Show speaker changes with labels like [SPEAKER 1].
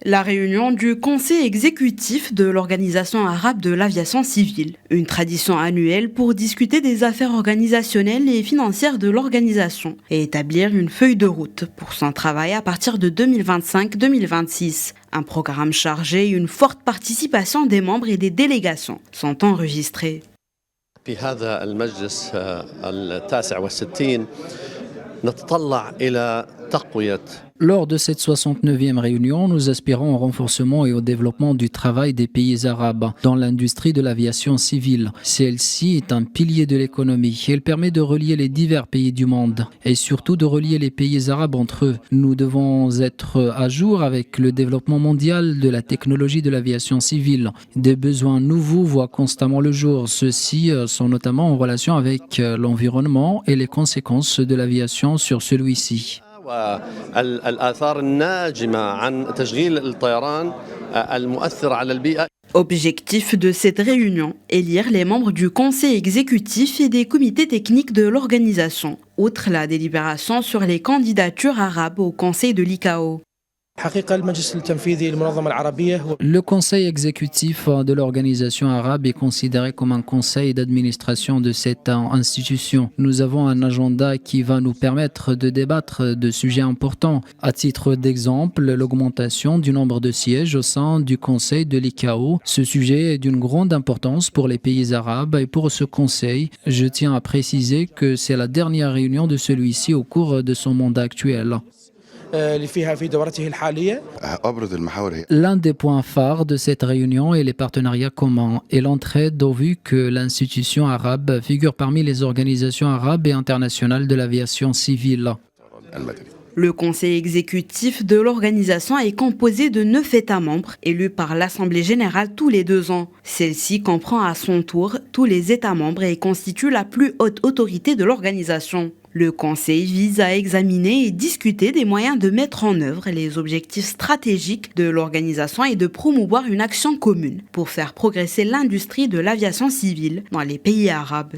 [SPEAKER 1] La réunion du Conseil exécutif de l'Organisation arabe de l'aviation civile, une tradition annuelle pour discuter des affaires organisationnelles et financières de l'organisation et établir une feuille de route pour son travail à partir de 2025-2026. Un programme chargé et une forte participation des membres et des délégations sont enregistrés.
[SPEAKER 2] في هذا المجلس التاسع والستين نتطلع إلى تقوية.
[SPEAKER 3] Lors de cette 69e réunion, nous aspirons au renforcement et au développement du travail des pays arabes dans l'industrie de l'aviation civile. Celle-ci est un pilier de l'économie. Elle permet de relier les divers pays du monde et surtout de relier les pays arabes entre eux. Nous devons être à jour avec le développement mondial de la technologie de l'aviation civile. Des besoins nouveaux voient constamment le jour. Ceux-ci sont notamment en relation avec l'environnement et les conséquences de l'aviation sur celui-ci.
[SPEAKER 2] والآثار الناجمة عن تشغيل الطيران المؤثر على البيئة.
[SPEAKER 1] Objectif de cette réunion, élire les membres du conseil exécutif et des comités techniques de l'organisation, outre la délibération sur les candidatures arabes au conseil de l'ICAO.
[SPEAKER 3] Le conseil exécutif de l'organisation arabe est considéré comme un conseil d'administration de cette institution. Nous avons un agenda qui va nous permettre de débattre de sujets importants. À titre d'exemple, l'augmentation du nombre de sièges au sein du conseil de l'ICAO. Ce sujet est d'une grande importance pour les pays arabes et pour ce conseil. Je tiens à préciser que c'est la dernière réunion de celui-ci au cours de son mandat actuel. L'un des points phares de cette réunion est les partenariats communs et l'entraide au vu que l'institution arabe figure parmi les organisations arabes et internationales de l'aviation civile.
[SPEAKER 1] Le conseil exécutif de l'organisation est composé de 9 États membres élus par l'Assemblée générale tous les 2 ans. Celle-ci comprend à son tour tous les États membres et constitue la plus haute autorité de l'organisation. Le Conseil vise à examiner et discuter des moyens de mettre en œuvre les objectifs stratégiques de l'organisation et de promouvoir une action commune pour faire progresser l'industrie de l'aviation civile dans les pays arabes.